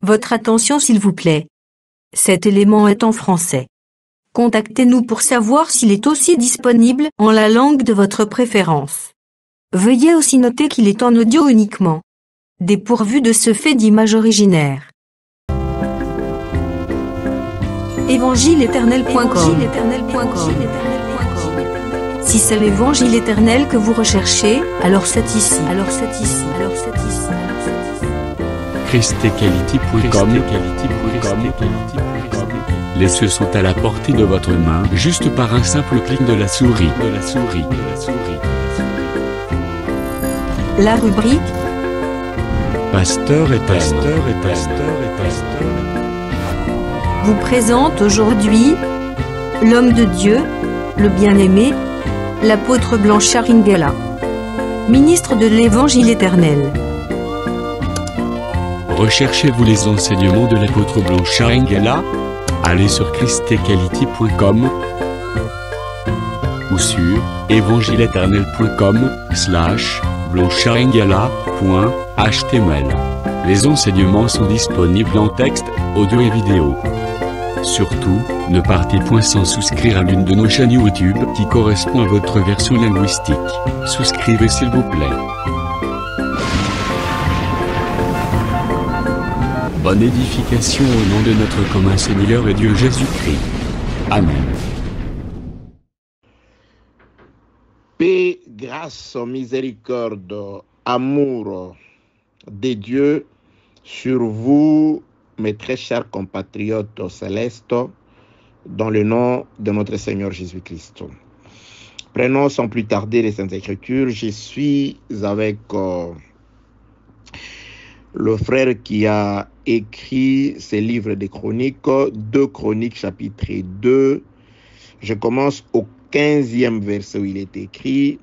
Votre attention s'il vous plaît. Cet élément est en français. Contactez-nous pour savoir s'il est aussi disponible en la langue de votre préférence. Veuillez aussi noter qu'il est en audio uniquement. Dépourvu de ce fait d'image originaire. Évangile-éternel.com. Si c'est l'évangile éternel que vous recherchez, alors c'est ici. ChristEquality.com. Les cieux sont à la portée de votre main, juste par un simple clic de la souris. La rubrique Pasteur éternel. vous présente aujourd'hui l'homme de Dieu, le bien-aimé, l'apôtre Blanchard Ingela, ministre de l'Évangile éternel. Recherchez-vous les enseignements de l'apôtre Blanchard Ingela? Allez sur ChristEquality.com ou sur evangileeternel.com/blancharengala.html. Les enseignements sont disponibles en texte, audio et vidéo. Surtout, ne partez point sans souscrire à l'une de nos chaînes YouTube qui correspond à votre version linguistique. Souscrivez s'il vous plaît. Bonne édification au nom de notre commun Seigneur et Dieu Jésus-Christ. Amen. Paix, grâce, miséricorde, amour de Dieu sur vous, mes très chers compatriotes célestes, dans le nom de notre Seigneur Jésus-Christ. Prenons sans plus tarder les Saintes Écritures. Je suis avec le frère qui a écrit ce livre de chroniques, 2 Chroniques chapitre 2. Je commence au 15e verset où il est écrit: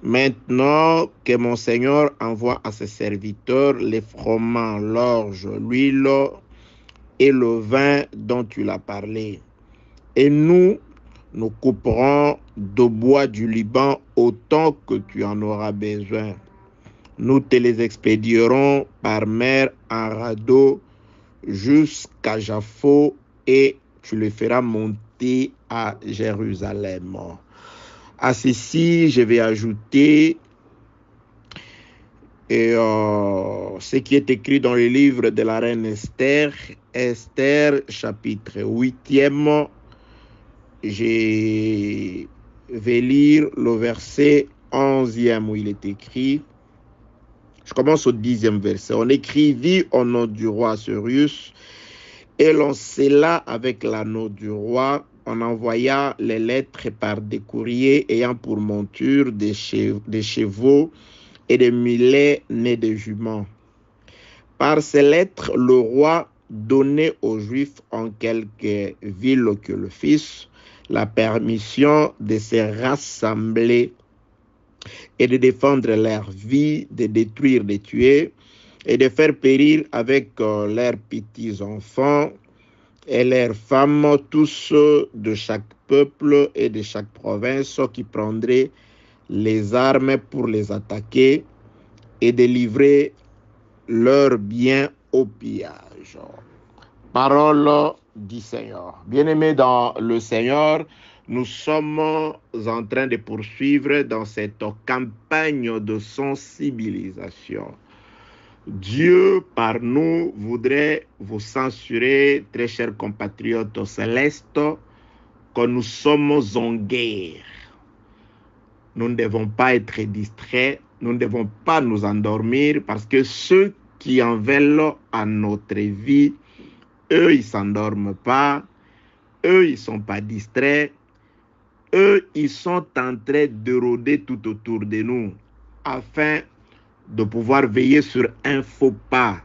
Maintenant que mon Seigneur envoie à ses serviteurs les froment, l'orge, l'huile et le vin dont tu l'as parlé. Et nous couperons de bois du Liban autant que tu en auras besoin. Nous te les expédierons par mer en radeau jusqu'à Jaffo et tu les feras monter à Jérusalem. À ceci, je vais ajouter ce qui est écrit dans le livre de la reine Esther, Esther chapitre 8e. Je vais lire le verset 11e où il est écrit. Je commence au 10e verset. On écrivit au nom du roi Cyrus et l'on scella avec l'anneau du roi. On envoya les lettres par des courriers ayant pour monture des chevaux et des mulets nés de juments. Par ces lettres, le roi donnait aux Juifs en quelque ville que le fils la permission de se rassembler et de défendre leur vie, de détruire, de tuer et de faire périr avec leurs petits enfants et leurs femmes, tous de chaque peuple et de chaque province qui prendraient les armes pour les attaquer et de livrer leurs biens au pillage. Parole du Seigneur. Bien-aimés dans le Seigneur, nous sommes en train de poursuivre dans cette campagne de sensibilisation. Dieu, par nous, voudrait vous censurer, très chers compatriotes célestes, que nous sommes en guerre. Nous ne devons pas être distraits, nous ne devons pas nous endormir parce que ceux qui en veulent à notre vie, eux, ils ne s'endorment pas, eux, ils ne sont pas distraits, eux, ils sont en train de rôder tout autour de nous afin de pouvoir veiller sur un faux pas.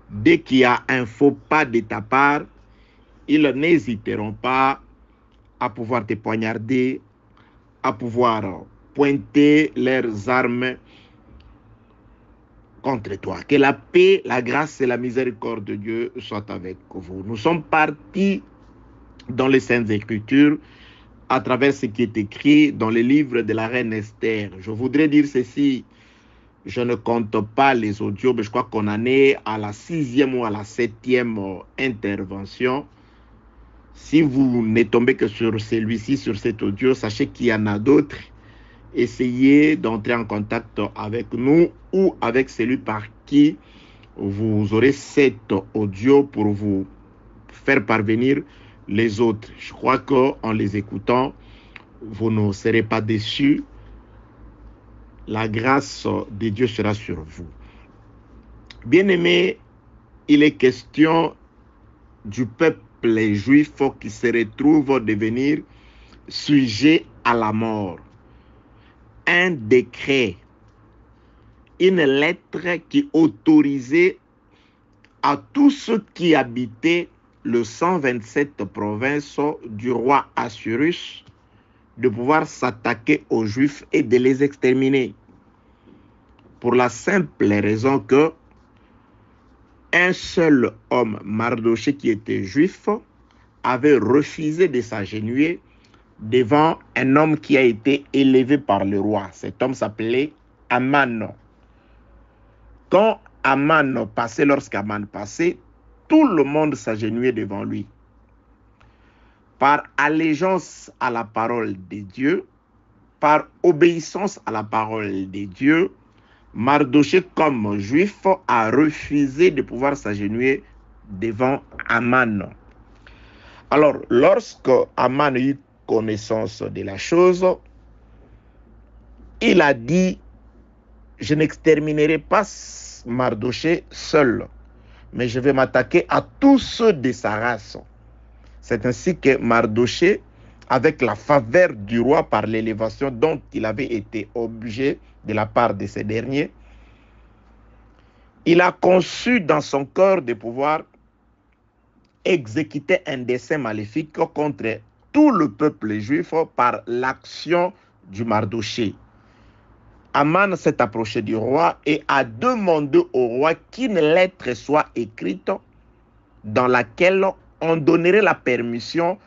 Dès qu'il y a un faux pas de ta part, ils n'hésiteront pas à pouvoir te poignarder, à pouvoir pointer leurs armes contre toi. Que la paix, la grâce et la miséricorde de Dieu soient avec vous. Nous sommes partis dans les Saintes Écritures à travers ce qui est écrit dans le livre de la reine Esther. Je voudrais dire ceci. Je ne compte pas les audios, mais je crois qu'on en est à la 6e ou à la 7e intervention. Si vous n'êtes tombé que sur celui-ci, sur cet audio, sachez qu'il y en a d'autres. Essayez d'entrer en contact avec nous ou avec celui par qui vous aurez cet audio pour vous faire parvenir les autres. Je crois qu'en les écoutant, vous ne serez pas déçus. La grâce de Dieu sera sur vous. Bien-aimés, il est question du peuple juif qui se retrouve devenir sujet à la mort. Un décret, une lettre qui autorisait à tous ceux qui habitaient le 127 provinces du roi Assuérus de pouvoir s'attaquer aux Juifs et de les exterminer. Pour la simple raison que un seul homme, Mardochée, qui était juif, avait refusé de s'agenouiller devant un homme qui a été élevé par le roi. Cet homme s'appelait Aman. Quand Aman passait, lorsqu'Aman passait, tout le monde s'agenouillait devant lui. Par allégeance à la parole de Dieu, par obéissance à la parole de Dieu, Mardochée, comme juif, a refusé de pouvoir s'agenouiller devant Aman. Alors, lorsque Aman eut connaissance de la chose, il a dit: je n'exterminerai pas Mardochée seul, mais je vais m'attaquer à tous ceux de sa race. C'est ainsi que Mardochée, avec la faveur du roi par l'élévation dont il avait été objet de la part de ces derniers, il a conçu dans son cœur de pouvoir exécuter un dessein maléfique contre tout le peuple juif par l'action du Mardochée. Aman s'est approché du roi et a demandé au roi qu'une lettre soit écrite dans laquelle on donnerait la permission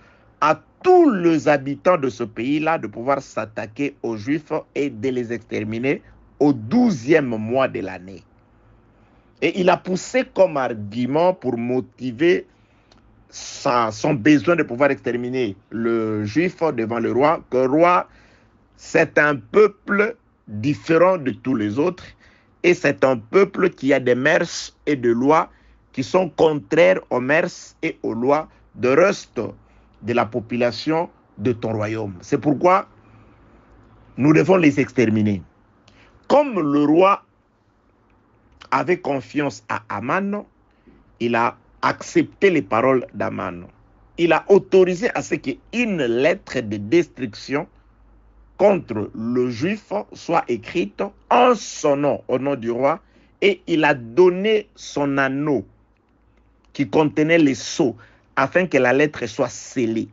à tous les habitants de ce pays-là de pouvoir s'attaquer aux Juifs et de les exterminer au 12e mois de l'année. Et il a poussé comme argument pour motiver son besoin de pouvoir exterminer le Juif devant le roi, que le roi, c'est un peuple différent de tous les autres et c'est un peuple qui a des mœurs et des lois qui sont contraires aux mœurs et aux lois de reste de la population de ton royaume. C'est pourquoi nous devons les exterminer. Comme le roi avait confiance à Aman, il a accepté les paroles d'Aman. Il a autorisé à ce qu'une lettre de destruction contre le juif soit écrite en son nom, au nom du roi, et il a donné son anneau qui contenait les sceaux afin que la lettre soit scellée.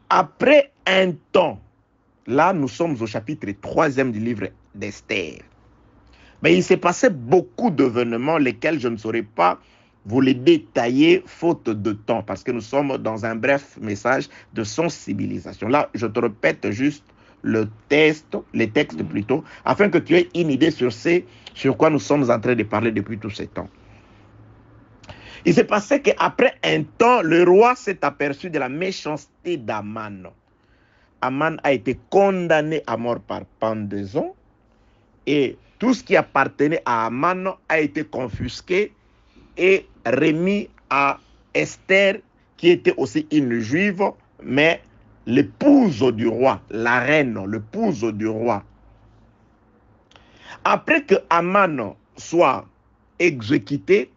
Après un temps, là nous sommes au chapitre 3e du livre d'Esther, mais il s'est passé beaucoup d'événements lesquels je ne saurais pas vous les détailler faute de temps parce que nous sommes dans un bref message de sensibilisation. Là, je te répète juste les textes plutôt, afin que tu aies une idée sur quoi nous sommes en train de parler depuis tout ce temps. Il s'est passé qu'après un temps, le roi s'est aperçu de la méchanceté d'Aman. Aman a été condamné à mort par pendaison et tout ce qui appartenait à Aman a été confisqué et remis à Esther, qui était aussi une juive, mais l'épouse du roi, la reine, l'épouse du roi. Après que Aman soit exécuté,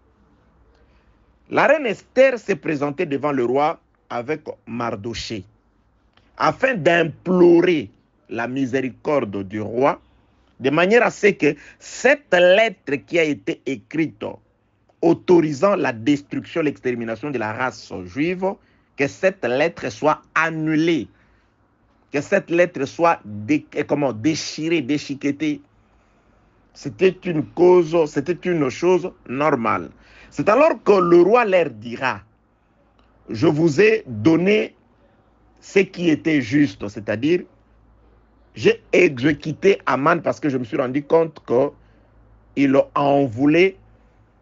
la reine Esther s'est présentée devant le roi avec Mardochée, afin d'implorer la miséricorde du roi, de manière à ce que cette lettre qui a été écrite autorisant la destruction, l'extermination de la race juive, que cette lettre soit annulée, que cette lettre soit déchirée, déchiquetée. C'était une chose normale. C'est alors que le roi leur dira: je vous ai donné ce qui était juste, c'est-à-dire J'ai exécuté Aman parce que je me suis rendu compte qu'il en voulait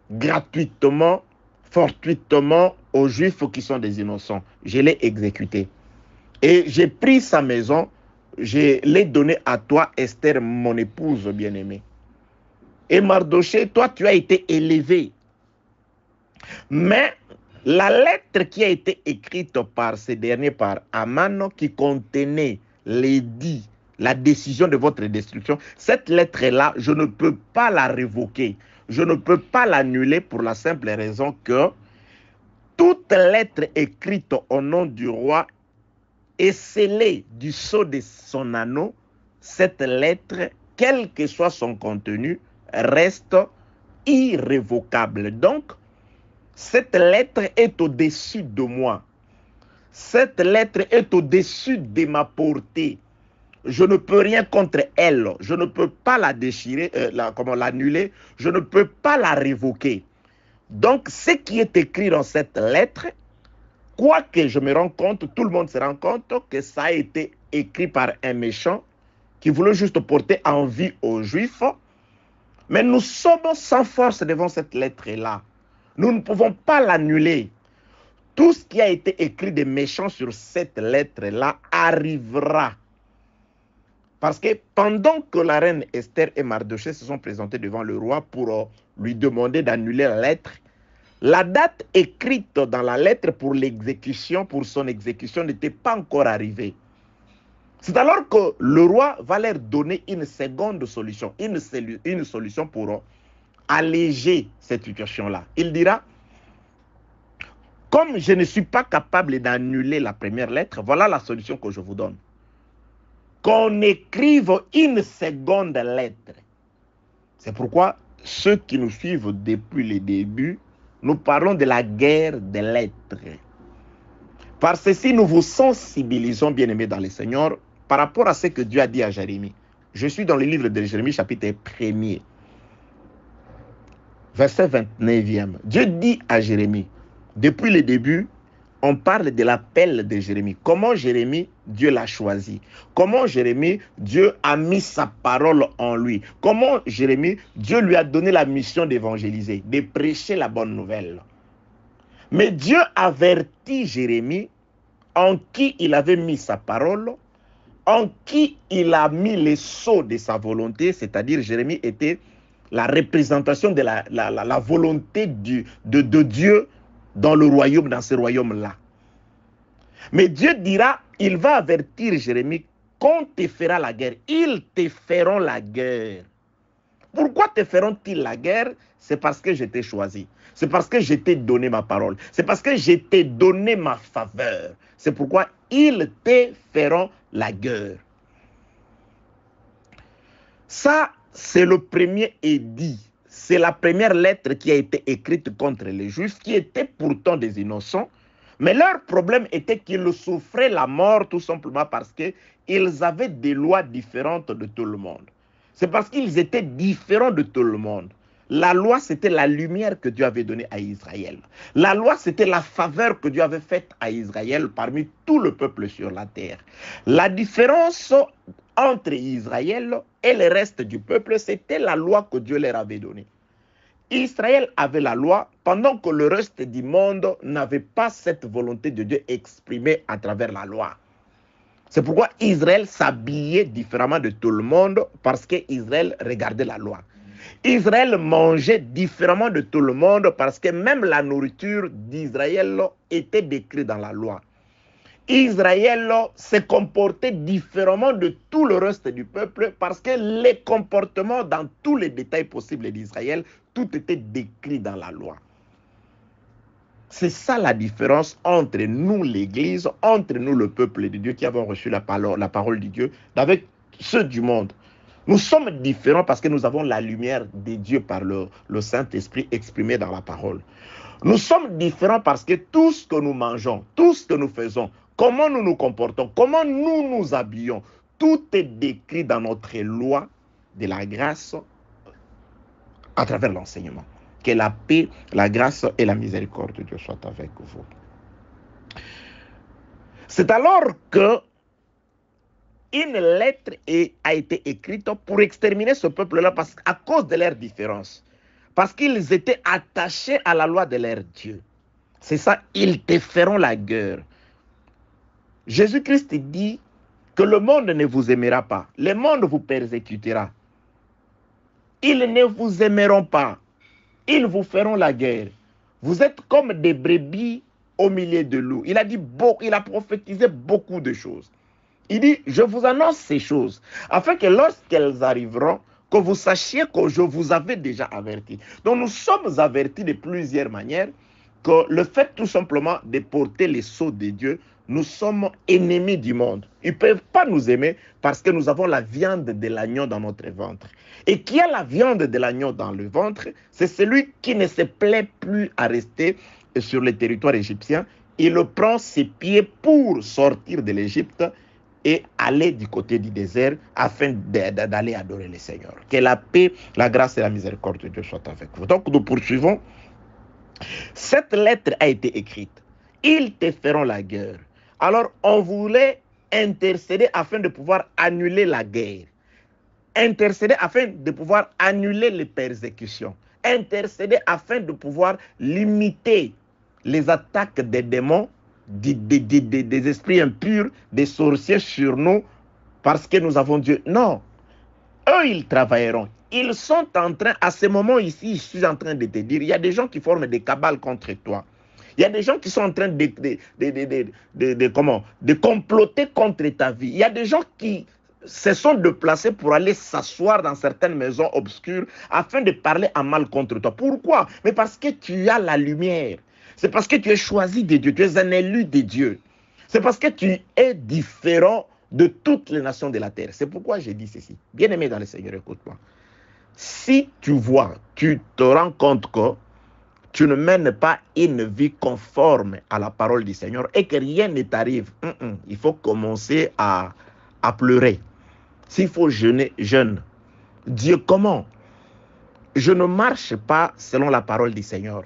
gratuitement, fortuitement aux Juifs qui sont des innocents. Je l'ai exécuté. Et j'ai pris sa maison, je l'ai donné à toi, Esther, mon épouse bien-aimée. Et Mardochée, toi, tu as été élevé. Mais la lettre qui a été écrite par ces derniers, par Aman, qui contenait l'édit, la décision de votre destruction, cette lettre-là, je ne peux pas la révoquer. Je ne peux pas l'annuler pour la simple raison que toute lettre écrite au nom du roi est scellée du sceau de son anneau. Cette lettre, quel que soit son contenu, reste irrévocable. Donc, cette lettre est au-dessus de moi. Cette lettre est au-dessus de ma portée. Je ne peux rien contre elle. Je ne peux pas la déchirer, l'annuler. Je ne peux pas la révoquer. Donc, ce qui est écrit dans cette lettre, quoique je me rends compte, tout le monde se rend compte que ça a été écrit par un méchant qui voulait juste porter envie aux Juifs. Mais nous sommes sans force devant cette lettre-là. Nous ne pouvons pas l'annuler. Tout ce qui a été écrit de méchant sur cette lettre-là arrivera. Parce que pendant que la reine Esther et Mardochée se sont présentés devant le roi pour lui demander d'annuler la lettre, la date écrite dans la lettre pour l'exécution, pour son exécution, n'était pas encore arrivée. C'est alors que le roi va leur donner une seconde solution, une solution pour alléger cette situation-là. Il dira, comme je ne suis pas capable d'annuler la première lettre, voilà la solution que je vous donne. Qu'on écrive une seconde lettre. C'est pourquoi ceux qui nous suivent depuis le début, nous parlons de la guerre des lettres. Par ceci, nous vous sensibilisons, bien-aimés dans le Seigneur, par rapport à ce que Dieu a dit à Jérémie. Je suis dans le livre de Jérémie, chapitre 1er, verset 29e. Dieu dit à Jérémie, depuis le début, on parle de l'appel de Jérémie. Comment Jérémie, Dieu l'a choisi. Comment Jérémie, Dieu a mis sa parole en lui. Comment Jérémie, Dieu lui a donné la mission d'évangéliser, de prêcher la bonne nouvelle. Mais Dieu avertit Jérémie en qui il avait mis sa parole, en qui il a mis les sceaux de sa volonté, c'est-à-dire Jérémie était la représentation de la volonté de Dieu dans le royaume, dans ce royaume-là. Mais Dieu dira, il va avertir Jérémie qu'on te fera la guerre. Ils te feront la guerre. Pourquoi te feront-ils la guerre? C'est parce que je t'ai choisi. C'est parce que je t'ai donné ma parole. C'est parce que je t'ai donné ma faveur. C'est pourquoi ils te feront la guerre. Ça, c'est le premier édit. C'est la première lettre qui a été écrite contre les Juifs, qui étaient pourtant des innocents. Mais leur problème était qu'ils souffraient la mort tout simplement parce qu'ils avaient des lois différentes de tout le monde. C'est parce qu'ils étaient différents de tout le monde. La loi, c'était la lumière que Dieu avait donnée à Israël. La loi, c'était la faveur que Dieu avait faite à Israël parmi tout le peuple sur la terre. La différence entre Israël et le reste du peuple, c'était la loi que Dieu leur avait donnée. Israël avait la loi, pendant que le reste du monde n'avait pas cette volonté de Dieu exprimée à travers la loi. C'est pourquoi Israël s'habillait différemment de tout le monde, parce qu'Israël regardait la loi. Israël mangeait différemment de tout le monde, parce que même la nourriture d'Israël était décrite dans la loi. Israël se comportait différemment de tout le reste du peuple, parce que les comportements dans tous les détails possibles d'Israël, tout était décrit dans la loi. C'est ça la différence entre nous, l'Église, entre nous, le peuple de Dieu, qui avons reçu la parole de Dieu, avec ceux du monde. Nous sommes différents parce que nous avons la lumière de Dieu par le Saint-Esprit exprimé dans la parole. Nous sommes différents parce que tout ce que nous mangeons, tout ce que nous faisons, comment nous nous comportons, comment nous nous habillons, tout est décrit dans notre loi de la grâce à travers l'enseignement. Que la paix, la grâce et la miséricorde de Dieu soient avec vous. C'est alors que une lettre a été écrite pour exterminer ce peuple-là à cause de leurs différences. Parce qu'ils étaient attachés à la loi de leur Dieu. C'est ça, ils te feront la guerre. Jésus-Christ dit que le monde ne vous aimera pas. Le monde vous persécutera. Ils ne vous aimeront pas. Ils vous feront la guerre. Vous êtes comme des brebis au milieu de loups. Il a prophétisé beaucoup de choses. Il dit, je vous annonce ces choses, afin que lorsqu'elles arriveront, que vous sachiez que je vous avais déjà averti. Donc nous sommes avertis de plusieurs manières, que le fait tout simplement de porter les sceaux de Dieu, nous sommes ennemis du monde. Ils ne peuvent pas nous aimer parce que nous avons la viande de l'agneau dans notre ventre. Et qui a la viande de l'agneau dans le ventre, c'est celui qui ne se plaît plus à rester sur le territoire égyptien. Il prend ses pieds pour sortir de l'Égypte et aller du côté du désert afin d'aller adorer le Seigneur. Que la paix, la grâce et la miséricorde de Dieu soient avec vous. Donc nous poursuivons. Cette lettre a été écrite. Ils te feront la guerre. Alors on voulait intercéder afin de pouvoir annuler la guerre. Intercéder afin de pouvoir annuler les persécutions. Intercéder afin de pouvoir limiter les attaques des démons, des esprits impurs, des sorciers sur nous, parce que nous avons Dieu. Non, eux, ils travailleront. Ils sont en train, à ce moment ici, je suis en train de te dire, il y a des gens qui forment des cabales contre toi. Il y a des gens qui sont en train de comploter contre ta vie. Il y a des gens qui se sont déplacés pour aller s'asseoir dans certaines maisons obscures afin de parler en mal contre toi. Pourquoi? Mais parce que tu as la lumière. C'est parce que tu es choisi de Dieu. Tu es un élu de Dieu. C'est parce que tu es différent de toutes les nations de la terre. C'est pourquoi j'ai dit ceci. Bien-aimé dans le Seigneur, écoute-moi. Si tu vois, tu te rends compte que tu ne mènes pas une vie conforme à la parole du Seigneur et que rien ne t'arrive, il faut commencer à pleurer. S'il faut jeûner, jeûne. Dieu, comment? Je ne marche pas selon la parole du Seigneur.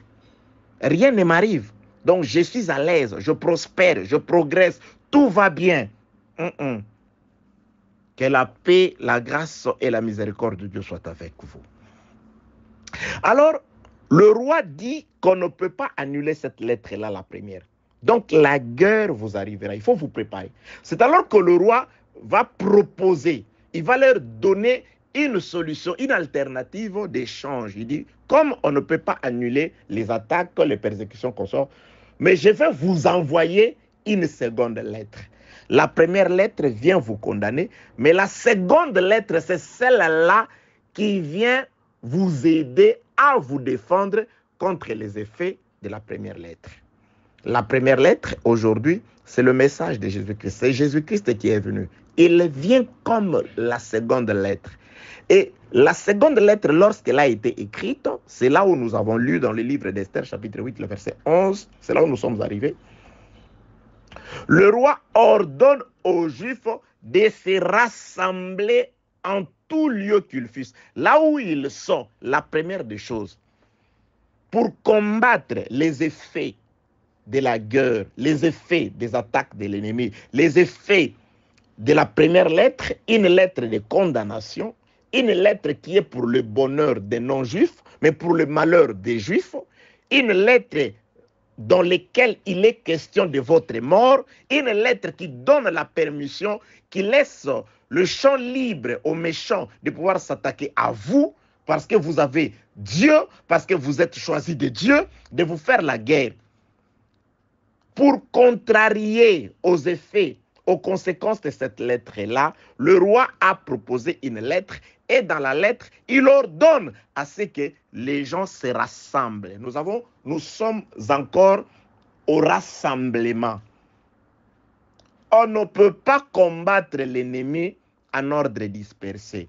Rien ne m'arrive. Donc je suis à l'aise, je prospère, je progresse, tout va bien. Que la paix, la grâce et la miséricorde de Dieu soient avec vous. Alors, le roi dit qu'on ne peut pas annuler cette lettre-là, la première. Donc la guerre vous arrivera, il faut vous préparer. C'est alors que le roi va proposer, il va leur donner une solution, une alternative d'échange. Il dit, comme on ne peut pas annuler les attaques, les persécutions qu'on sort, mais je vais vous envoyer une seconde lettre. La première lettre vient vous condamner, mais la seconde lettre, c'est celle-là qui vient vous aider à vous défendre contre les effets de la première lettre. La première lettre, aujourd'hui, c'est le message de Jésus-Christ. C'est Jésus-Christ qui est venu. Il vient comme la seconde lettre. Et la seconde lettre, lorsqu'elle a été écrite, c'est là où nous avons lu dans le livre d'Esther, chapitre 8, le verset 11, c'est là où nous sommes arrivés. Le roi ordonne aux Juifs de se rassembler en tout lieu qu'ils fussent, là où ils sont, la première des choses, pour combattre les effets de la guerre, les effets des attaques de l'ennemi, les effets de la première lettre, une lettre de condamnation, une lettre qui est pour le bonheur des non-juifs, mais pour le malheur des juifs, une lettre dans laquelle il est question de votre mort, une lettre qui donne la permission, qui laisse le champ libre aux méchants de pouvoir s'attaquer à vous, parce que vous avez Dieu, parce que vous êtes choisi de Dieu, de vous faire la guerre. Pour contrarier aux effets, aux conséquences de cette lettre-là, le roi a proposé une lettre et dans la lettre, il ordonne à ce que les gens se rassemblent. Nous sommes encore au rassemblement. On ne peut pas combattre l'ennemi en ordre dispersé.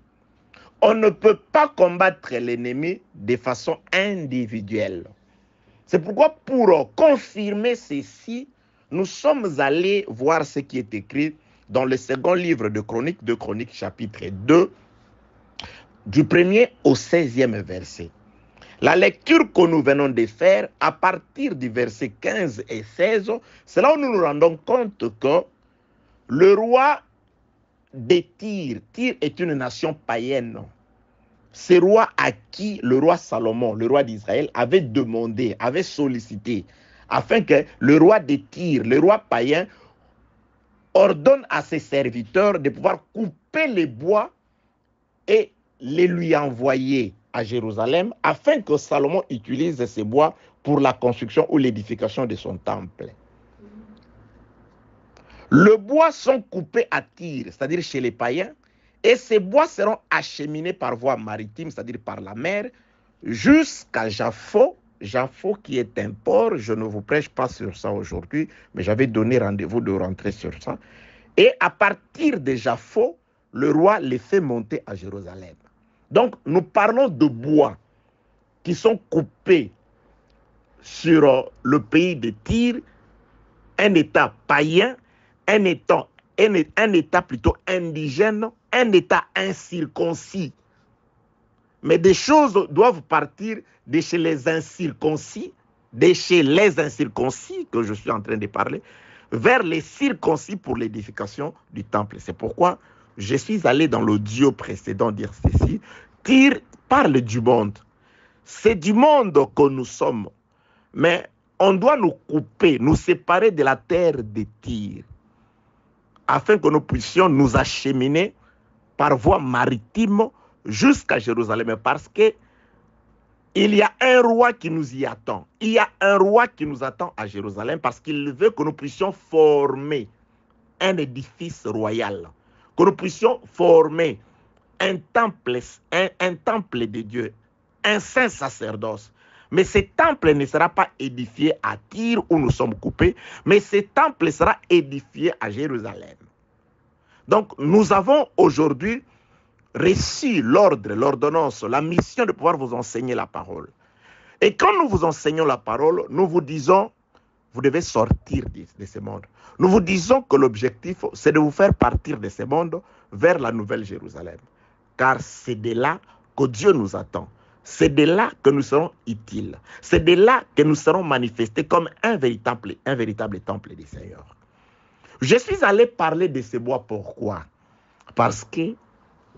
On ne peut pas combattre l'ennemi de façon individuelle. C'est pourquoi pour confirmer ceci, nous sommes allés voir ce qui est écrit dans le second livre de Chroniques, chapitre 2, du 1er au 16e verset. La lecture que nous venons de faire, à partir du verset 15 et 16, c'est là où nous nous rendons compte que le roi de Tyr, Tyr est une nation païenne. Ce roi à qui le roi Salomon, le roi d'Israël, avait demandé, avait sollicité, afin que le roi de Tyr, le roi païen, ordonne à ses serviteurs de pouvoir couper les bois et les lui envoyer à Jérusalem, afin que Salomon utilise ces bois pour la construction ou l'édification de son temple. Le bois sont coupés à Tyr, c'est-à-dire chez les païens, et ces bois seront acheminés par voie maritime, c'est-à-dire par la mer, jusqu'à Jaffo. Jaffo qui est un port, je ne vous prêche pas sur ça aujourd'hui, mais j'avais donné rendez-vous de rentrer sur ça. Et à partir de Jaffo, le roi les fait monter à Jérusalem. Donc nous parlons de bois qui sont coupés sur le pays de Tyr, un état païen, un état plutôt indigène, un état incirconcis. Mais des choses doivent partir de chez les incirconcis, de chez les incirconcis que je suis en train de parler, vers les circoncis pour l'édification du temple. C'est pourquoi je suis allé dans l'audio précédent dire ceci. Tyr parle du monde. C'est du monde que nous sommes. Mais on doit nous couper, nous séparer de la terre de Tyr, afin que nous puissions nous acheminer par voie maritime jusqu'à Jérusalem, parce que il y a un roi qui nous y attend. Il y a un roi qui nous attend à Jérusalem parce qu'il veut que nous puissions former un édifice royal, que nous puissions former un temple de Dieu, un saint sacerdoce. Mais ce temple ne sera pas édifié à Tyr où nous sommes coupés, mais ce temple sera édifié à Jérusalem. Donc nous avons aujourd'hui reçu l'ordre, l'ordonnance, la mission de pouvoir vous enseigner la parole. Et quand nous vous enseignons la parole, nous vous disons, vous devez sortir de ce monde. Nous vous disons que l'objectif, c'est de vous faire partir de ce monde vers la nouvelle Jérusalem. Car c'est de là que Dieu nous attend. C'est de là que nous serons utiles. C'est de là que nous serons manifestés comme un véritable temple du Seigneur. Je suis allé parler de ces bois. Pourquoi? Parce que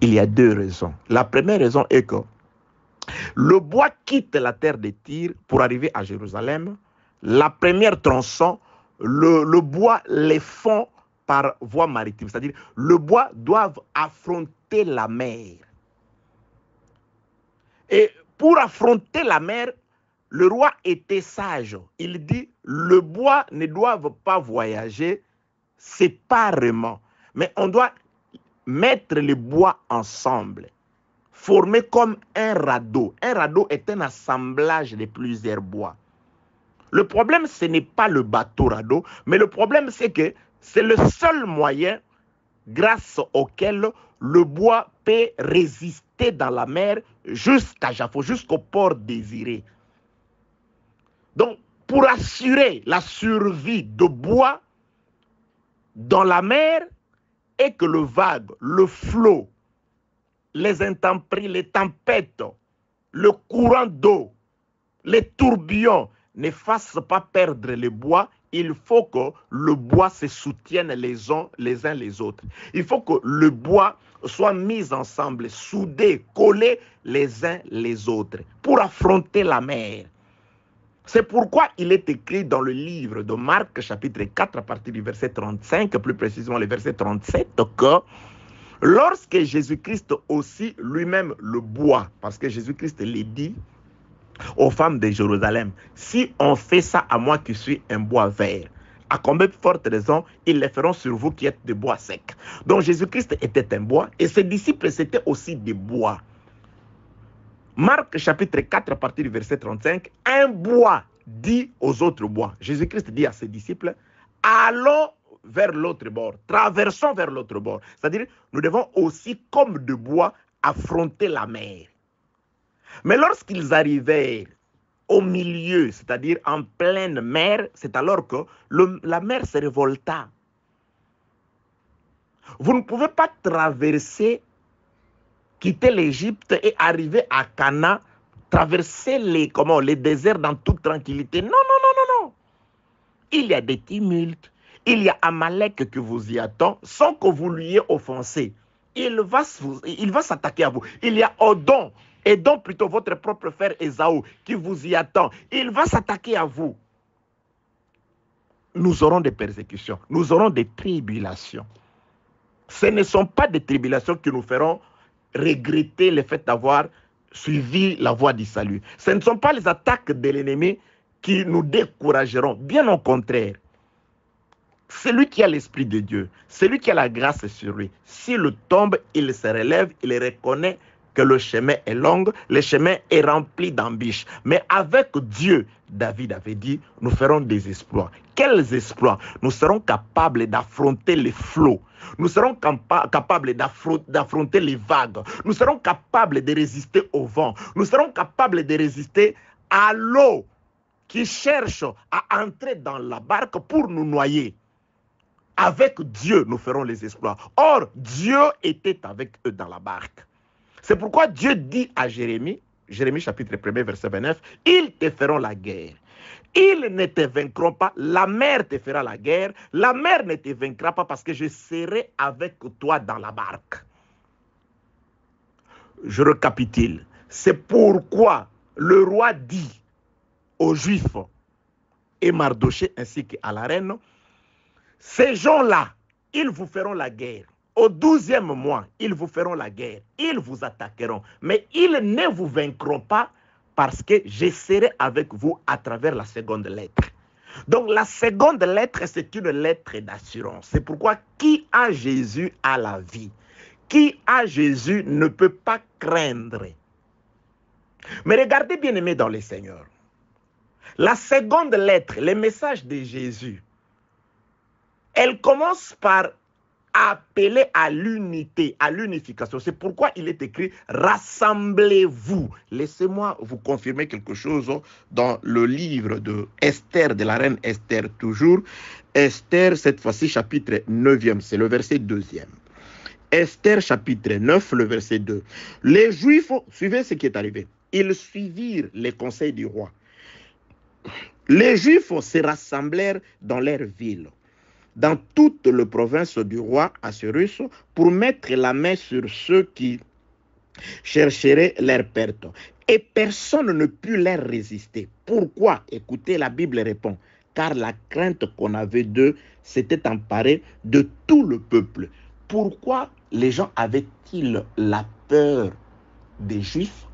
il y a deux raisons. La première raison est que le bois quitte la terre de Tyr pour arriver à Jérusalem. La première tronçon, le bois les fond par voie maritime. C'est-à-dire, le bois doit affronter la mer. Et pour affronter la mer, le roi était sage. Il dit, le bois ne doit pas voyager séparément, mais on doit mettre les bois ensemble, former comme un radeau. Un radeau est un assemblage de plusieurs bois. Le problème, ce n'est pas le bateau radeau, mais le problème, c'est que c'est le seul moyen grâce auquel le bois peut résister dans la mer jusqu'à Jaffo, jusqu'au port désiré. Donc, pour assurer la survie de bois dans la mer, et que le vague, le flot, les intempéries, les tempêtes, le courant d'eau, les tourbillons ne fassent pas perdre les bois, il faut que le bois se soutienne les uns les autres. Il faut que le bois soit mis ensemble, soudé, collé les uns les autres pour affronter la mer. C'est pourquoi il est écrit dans le livre de Marc, chapitre 4, à partir du verset 35, plus précisément le verset 37, que lorsque Jésus-Christ aussi lui-même le bois, parce que Jésus-Christ l'a dit aux femmes de Jérusalem, si on fait ça à moi qui suis un bois vert, à combien de fortes raisons ils le feront sur vous qui êtes des bois secs. Donc Jésus-Christ était un bois et ses disciples c'était aussi des bois. Marc chapitre 4 à partir du verset 35, un bois dit aux autres bois. Jésus-Christ dit à ses disciples, allons vers l'autre bord, traversons vers l'autre bord. C'est-à-dire, nous devons aussi, comme de bois, affronter la mer. Mais lorsqu'ils arrivèrent au milieu, c'est-à-dire en pleine mer, c'est alors que la mer se révolta. Vous ne pouvez pas traverser, quitter l'Égypte et arriver à Canaan, traverser les déserts dans toute tranquillité. Non, non, non, non, non. Il y a des tumultes, Il y a Amalek qui vous y attend sans que vous lui ayez offensé. Il va s'attaquer à vous. Il y a Édom plutôt votre propre frère Ésaü qui vous y attend. Il va s'attaquer à vous. Nous aurons des persécutions, nous aurons des tribulations. Ce ne sont pas des tribulations qui nous feront regretter le fait d'avoir suivi la voie du salut. Ce ne sont pas les attaques de l'ennemi qui nous décourageront, bien au contraire. Celui qui a l'Esprit de Dieu, celui qui a la grâce sur lui, s'il tombe, il se relève, il reconnaît que le chemin est long, le chemin est rempli d'embûches. Mais avec Dieu, David avait dit, nous ferons des exploits. Quels exploits? Nous serons capables d'affronter les flots. Nous serons capables d'affronter les vagues. Nous serons capables de résister au vent. Nous serons capables de résister à l'eau qui cherche à entrer dans la barque pour nous noyer. Avec Dieu, nous ferons les exploits. Or, Dieu était avec eux dans la barque. C'est pourquoi Dieu dit à Jérémie, Jérémie chapitre 1, verset 29, « Ils te feront la guerre. Ils ne te vaincront pas. La mer te fera la guerre. La mer ne te vaincra pas parce que je serai avec toi dans la barque. » Je récapitule. C'est pourquoi le roi dit aux Juifs et Mardoché ainsi qu'à la reine, « Ces gens-là, ils vous feront la guerre. Au 12e mois, ils vous feront la guerre. Ils vous attaqueront. Mais ils ne vous vaincront pas parce que je serai avec vous à travers la seconde lettre. » Donc la seconde lettre, c'est une lettre d'assurance. C'est pourquoi qui a Jésus a la vie. Qui a Jésus ne peut pas craindre. Mais regardez bien aimé dans le Seigneur. La seconde lettre, le message de Jésus, elle commence par appeler à l'unité, à l'unification. C'est pourquoi il est écrit « Rassemblez-vous ». Laissez-moi vous confirmer quelque chose dans le livre de Esther, de la reine Esther toujours. Esther, cette fois-ci, chapitre 9e, c'est le verset 2e. Esther, chapitre 9, le verset 2. Les Juifs, suivez ce qui est arrivé. Ils suivirent les conseils du roi. Les Juifs se rassemblèrent dans leur ville, dans toute la province du roi Assuérus, pour mettre la main sur ceux qui chercheraient leur perte. Et personne ne put leur résister. Pourquoi? Écoutez, la Bible répond. Car la crainte qu'on avait d'eux s'était emparée de tout le peuple. Pourquoi les gens avaient-ils la peur des Juifs?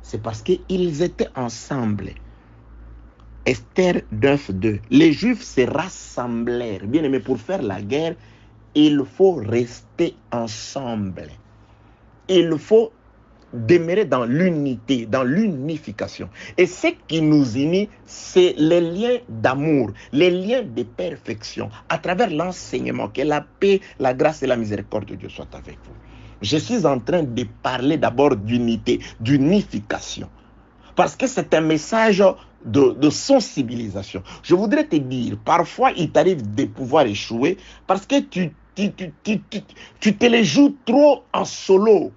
C'est parce qu'ils étaient ensemble. Esther 9.2. Les Juifs se rassemblèrent. Bien aimé, pour faire la guerre, il faut rester ensemble. Il faut demeurer dans l'unité, dans l'unification. Et ce qui nous unit, c'est les liens d'amour, les liens de perfection, à travers l'enseignement, que la paix, la grâce et la miséricorde de Dieu soient avec vous. Je suis en train de parler d'abord d'unité, d'unification. Parce que c'est un message de sensibilisation. Je voudrais te dire, parfois il t'arrive de pouvoir échouer parce que tu te les joues trop en solo.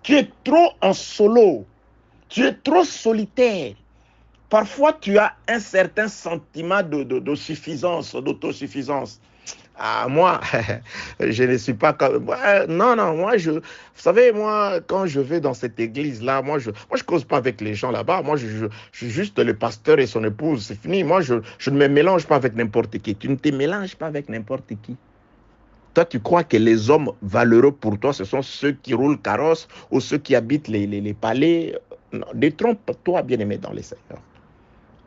Tu es trop en solo. Tu es trop solitaire. Parfois tu as un certain sentiment de suffisance, d'autosuffisance. Ah, moi, je ne suis pas comme... Non, moi, vous savez, moi, quand je vais dans cette église-là, moi, je cause pas avec les gens là-bas. Moi, je suis juste le pasteur et son épouse, c'est fini. Moi, je ne me mélange pas avec n'importe qui. Tu ne te mélanges pas avec n'importe qui. Toi, tu crois que les hommes valeureux pour toi, ce sont ceux qui roulent carrosse ou ceux qui habitent les palais. Non, détrompe-toi, bien-aimé dans les Seigneurs.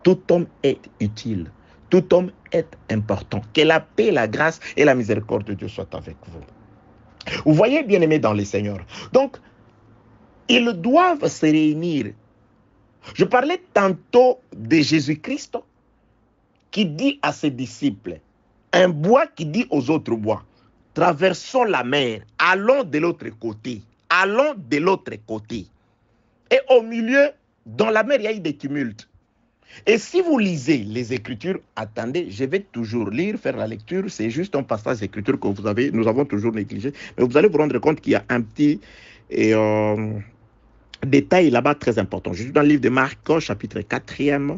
Tout homme est utile. Tout homme est important. Que la paix, la grâce et la miséricorde de Dieu soient avec vous. Vous voyez, bien-aimés dans les Seigneurs. Donc, ils doivent se réunir. Je parlais tantôt de Jésus-Christ qui dit à ses disciples, un bois qui dit aux autres bois, traversons la mer, allons de l'autre côté. Allons de l'autre côté. Et au milieu, dans la mer, il y a eu des tumultes. Et si vous lisez les Écritures, attendez, je vais toujours lire, faire la lecture, c'est juste un passage d'Écriture que nous avons toujours négligé, mais vous allez vous rendre compte qu'il y a un petit détail là-bas très important. Je suis dans le livre de Marc, chapitre 4e,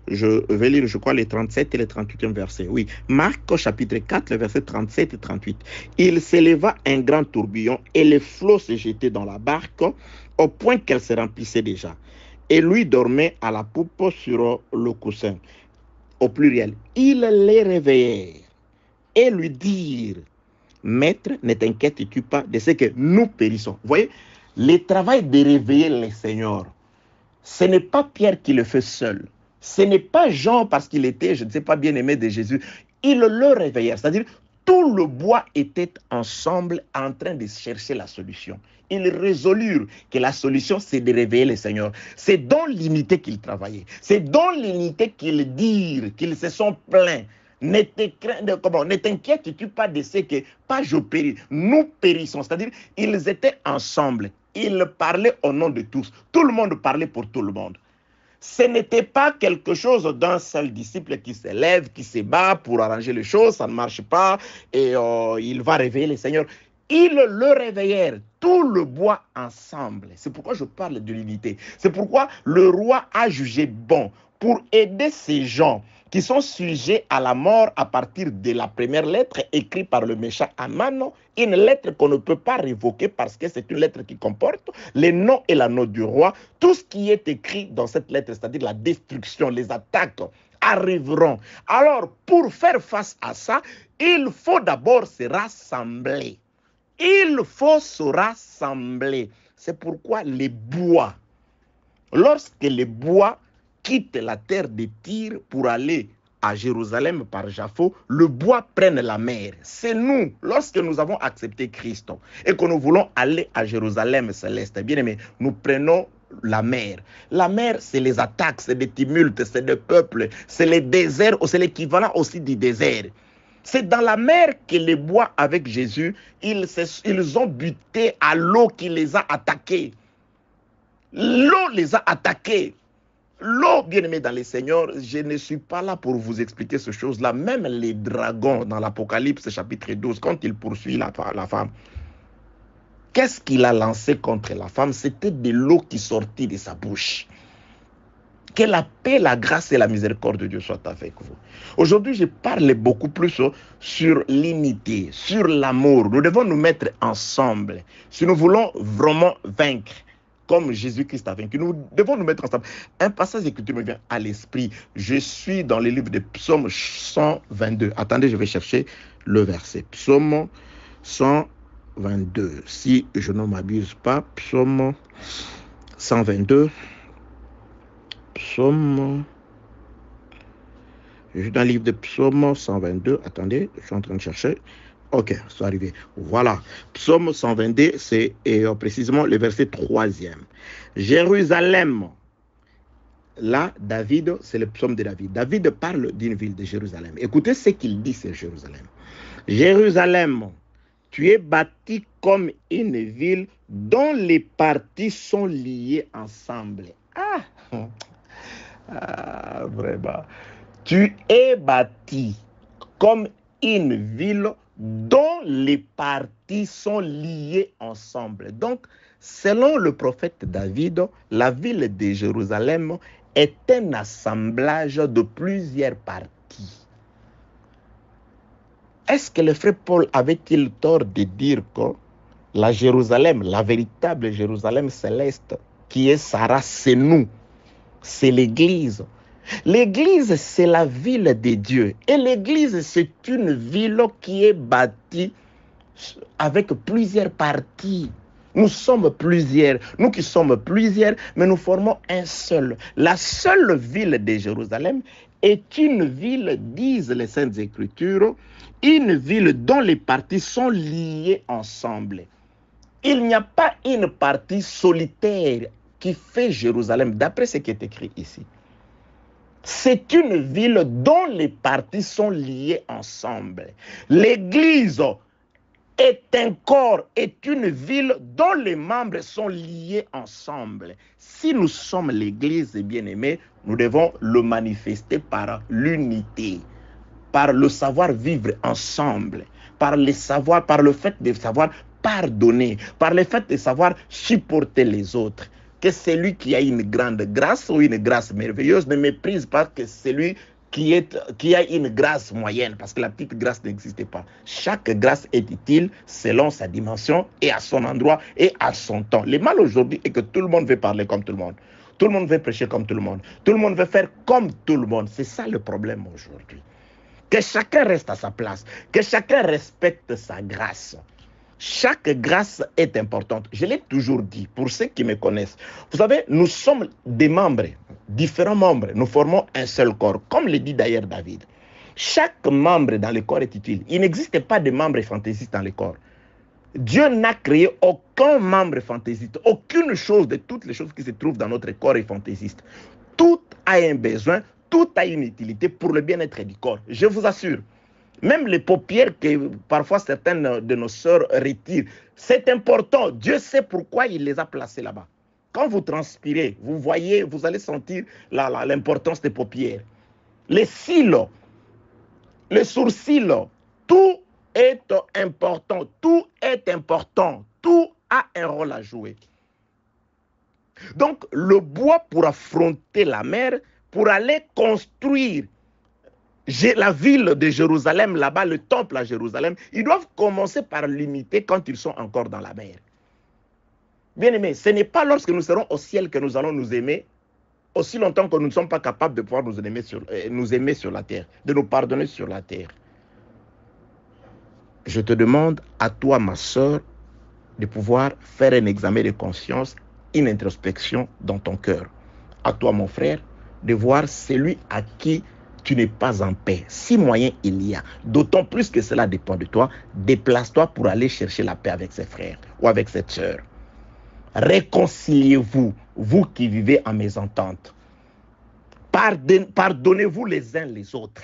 Je vais lire, je crois, les 37 et les 38e versets. Oui, Marc chapitre 4, les versets 37 et 38. Il s'éleva un grand tourbillon et les flots se jetaient dans la barque au point qu'elle se remplissait déjà. Et lui dormait à la poupe sur le coussin. Au pluriel, ils les réveillèrent et lui dirent, Maître, ne t'inquiètes-tu pas de ce que nous périssons. Vous voyez, le travail de réveiller les seigneurs, ce n'est pas Pierre qui le fait seul. Ce n'est pas Jean parce qu'il était, je ne sais pas, bien aimé de Jésus. Ils le réveillèrent. C'est-à-dire, tout le bois était ensemble en train de chercher la solution. Ils résolurent que la solution, c'est de réveiller les seigneurs. C'est dans l'unité qu'ils travaillaient. C'est dans l'unité qu'ils dirent, qu'ils se sont plaints. Ne t'inquiètes-tu pas de ce que, pas je péris, nous périssons. C'est-à-dire, ils étaient ensemble. Ils parlaient au nom de tous. Tout le monde parlait pour tout le monde. Ce n'était pas quelque chose d'un seul disciple qui se lève, qui se bat pour arranger les choses, ça ne marche pas, et il va réveiller les seigneurs. Ils le réveillèrent, tout le bois ensemble. C'est pourquoi je parle de l'unité. C'est pourquoi le roi a jugé bon pour aider ces gens qui sont sujets à la mort à partir de la première lettre écrite par le méchant Aman, une lettre qu'on ne peut pas révoquer parce que c'est une lettre qui comporte les noms et la note du roi. Tout ce qui est écrit dans cette lettre, c'est-à-dire la destruction, les attaques, arriveront. Alors, pour faire face à ça, il faut d'abord se rassembler. Il faut se rassembler. C'est pourquoi les bois, lorsque les bois quitte la terre de Tyr pour aller à Jérusalem par Jaffo, le bois prenne la mer. C'est nous, lorsque nous avons accepté Christ et que nous voulons aller à Jérusalem céleste, bien aimé, nous prenons la mer. La mer, c'est les attaques, c'est des tumultes, c'est des peuples, c'est les déserts, c'est l'équivalent aussi du désert. C'est dans la mer que les bois avec Jésus, ils ont buté à l'eau qui les a attaqués. L'eau les a attaqués. L'eau, bien-aimé dans les seigneurs, je ne suis pas là pour vous expliquer ces choses-là. Même les dragons dans l'Apocalypse chapitre 12, quand il poursuit la femme, qu'est-ce qu'il a lancé contre la femme? C'était de l'eau qui sortit de sa bouche. Que la paix, la grâce et la miséricorde de Dieu soient avec vous. Aujourd'hui, je parle beaucoup plus sur l'unité, sur l'amour. Nous devons nous mettre ensemble si nous voulons vraiment vaincre. Comme Jésus-Christ a vaincu, nous devons nous mettre ensemble. Un passage d'écriture me vient à l'esprit. Je suis dans le livre de Psaume 122. Attendez, je vais chercher le verset. Psaume 122. Si je ne m'abuse pas, Psaume 122. Psaume. Je suis dans le livre de Psaume 122. Attendez, je suis en train de chercher. Ok, c'est arrivé. Voilà. Psaume 122, c'est précisément le verset 3e. Jérusalem. Là, David, c'est le psaume de David. David parle d'une ville de Jérusalem. Écoutez ce qu'il dit, c'est Jérusalem. Jérusalem, tu es bâti comme une ville dont les parties sont liées ensemble. Vraiment. Tu es bâti comme une ville dont les parties sont liées ensemble. Donc, selon le prophète David, la ville de Jérusalem est un assemblage de plusieurs parties. Est-ce que le frère Paul avait-il tort de dire que la Jérusalem, la véritable Jérusalem céleste, qui est Sarah, c'est nous, c'est l'Église? L'Église, c'est la ville de Dieu. Et l'Église, c'est une ville qui est bâtie avec plusieurs parties. Nous sommes plusieurs. Nous qui sommes plusieurs, mais nous formons un seul. La seule ville de Jérusalem est une ville, disent les Saintes Écritures, une ville dont les parties sont liées ensemble. Il n'y a pas une partie solitaire qui fait Jérusalem, d'après ce qui est écrit ici. C'est une ville dont les parties sont liées ensemble. L'Église est un corps, est une ville dont les membres sont liés ensemble. Si nous sommes l'Église, bien-aimés, nous devons le manifester par l'unité, par le savoir vivre ensemble, par le fait de savoir pardonner, par le fait de savoir supporter les autres. que celui qui a une grande grâce ou une grâce merveilleuse ne méprise pas que celui qui a une grâce moyenne, parce que la petite grâce n'existe pas. Chaque grâce est utile selon sa dimension et à son endroit et à son temps. Le mal aujourd'hui est que tout le monde veut parler comme tout le monde. Tout le monde veut prêcher comme tout le monde. Tout le monde veut faire comme tout le monde. C'est ça le problème aujourd'hui. Que chacun reste à sa place. Que chacun respecte sa grâce. Chaque grâce est importante. Je l'ai toujours dit, pour ceux qui me connaissent. Vous savez, nous sommes des membres, différents membres. Nous formons un seul corps, comme le dit d'ailleurs David. Chaque membre dans le corps est utile. Il n'existe pas de membres fantaisistes dans le corps. Dieu n'a créé aucun membre fantaisiste. Aucune chose de toutes les choses qui se trouvent dans notre corps est fantaisiste. Tout a un besoin, tout a une utilité pour le bien-être du corps. Je vous assure. Même les paupières que parfois certaines de nos sœurs retirent, c'est important. Dieu sait pourquoi il les a placées là-bas. Quand vous transpirez, vous voyez, vous allez sentir l'importance des paupières. Les cils, les sourcils, tout est important. Tout est important. Tout a un rôle à jouer. Donc, le bois pour affronter la mer, pour aller construire la ville de Jérusalem, là-bas, le temple à Jérusalem, ils doivent commencer par l'imiter quand ils sont encore dans la mer. Bien aimé, ce n'est pas lorsque nous serons au ciel que nous allons nous aimer, aussi longtemps que nous ne sommes pas capables de pouvoir nous aimer sur la terre, de nous pardonner sur la terre. Je te demande à toi, ma soeur, de pouvoir faire un examen de conscience, une introspection dans ton cœur. À toi, mon frère, de voir celui à qui tu n'es pas en paix. Si moyen il y a, d'autant plus que cela dépend de toi, déplace-toi pour aller chercher la paix avec ses frères ou avec cette sœur. Réconciliez-vous, vous qui vivez en mésentente. Pardonnez-vous les uns les autres.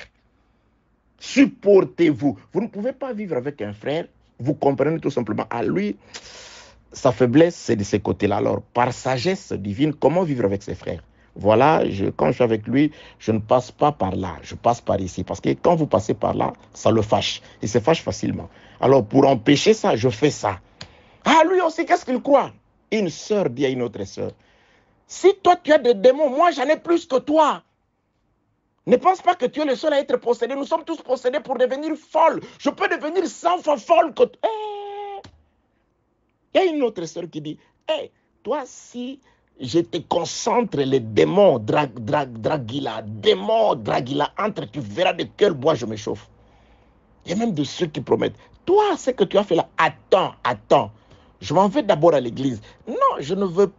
Supportez-vous. Vous ne pouvez pas vivre avec un frère, vous comprenez tout simplement à lui, sa faiblesse c'est de ce côté-là. Alors, par sagesse divine, comment vivre avec ses frères? Voilà, quand je suis avec lui, je ne passe pas par là, je passe par ici. Parce que quand vous passez par là, ça le fâche. Il se fâche facilement. Alors, pour empêcher ça, je fais ça. Ah, lui aussi, qu'est-ce qu'il croit? Une sœur dit à une autre sœur, si toi tu as des démons, moi j'en ai plus que toi. Ne pense pas que tu es le seul à être possédé. Nous sommes tous possédés pour devenir folles. Je peux devenir 100 fois folle que toi. Il y a une autre sœur qui dit, toi si je te concentre les démons, Dragila, entre, tu verras de quel bois je me chauffe. Il y a même de ceux qui promettent, toi, ce que tu as fait là, attends, je m'en vais d'abord à l'église. Non, je ne veux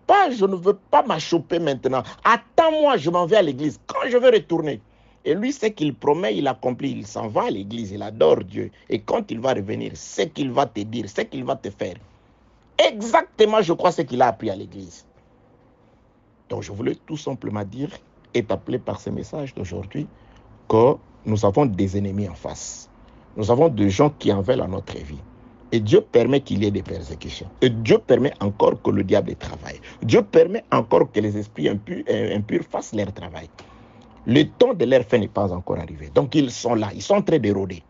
pas m'achoper maintenant. Attends-moi, je m'en vais à l'église. Quand je vais retourner, et lui, ce qu'il promet, il accomplit. Il s'en va à l'église, il adore Dieu. Et quand il va revenir, ce qu'il va te dire, ce qu'il va te faire, exactement, je crois, ce qu'il a appris à l'église. Donc, je voulais tout simplement dire et t'appeler par ce message d'aujourd'hui que nous avons des ennemis en face. Nous avons des gens qui en veulent à notre vie. Et Dieu permet qu'il y ait des persécutions. Et Dieu permet encore que le diable travaille. Dieu permet encore que les esprits impurs fassent leur travail. Le temps de leur fin n'est pas encore arrivé. Donc, ils sont là. Ils sont en train d'éroder.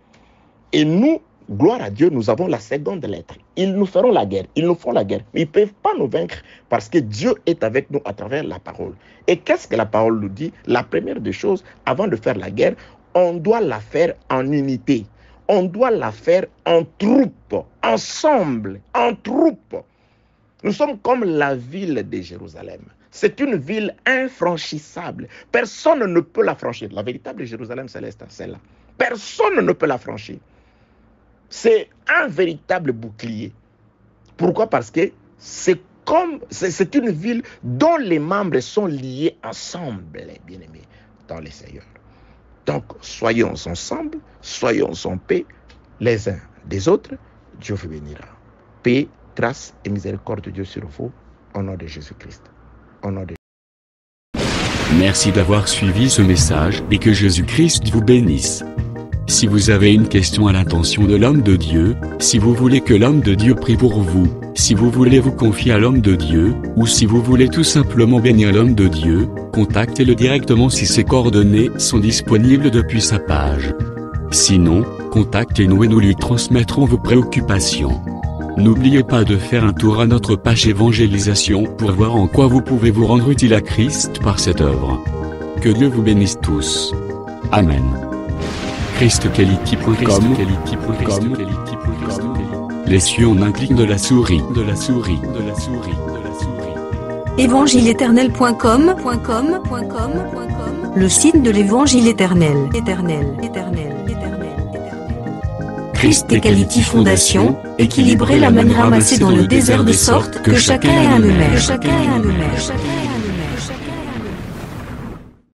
Et nous, gloire à Dieu, nous avons la seconde lettre. Ils nous feront la guerre. Ils nous font la guerre. Mais ils ne peuvent pas nous vaincre parce que Dieu est avec nous à travers la parole. Et qu'est-ce que la parole nous dit? La première des choses, avant de faire la guerre, on doit la faire en unité. On doit la faire en troupe, ensemble, en troupe. Nous sommes comme la ville de Jérusalem. C'est une ville infranchissable. Personne ne peut la franchir. La véritable Jérusalem céleste, celle-là. Personne ne peut la franchir. C'est un véritable bouclier. Pourquoi? Parce que c'est une ville dont les membres sont liés ensemble, bien-aimés, dans le Seigneur. Donc, soyons ensemble, soyons en paix, les uns des autres, Dieu vous bénira. Paix, grâce et miséricorde de Dieu sur vous, au nom de Jésus-Christ. Au nom de... Merci d'avoir suivi ce message et que Jésus-Christ vous bénisse. Si vous avez une question à l'intention de l'homme de Dieu, si vous voulez que l'homme de Dieu prie pour vous, si vous voulez vous confier à l'homme de Dieu, ou si vous voulez tout simplement bénir l'homme de Dieu, contactez-le directement si ses coordonnées sont disponibles depuis sa page. Sinon, contactez-nous et nous lui transmettrons vos préoccupations. N'oubliez pas de faire un tour à notre page évangélisation pour voir en quoi vous pouvez vous rendre utile à Christ par cette œuvre. Que Dieu vous bénisse tous. Amen. ChristQuality.com. Les cieux en un clic de la souris. Évangile-éternel.com, le site de l'évangile éternel. Christ Equality Fondation, équilibrer la manne ramassée dans le désert de sorte que chacun ait un eumère.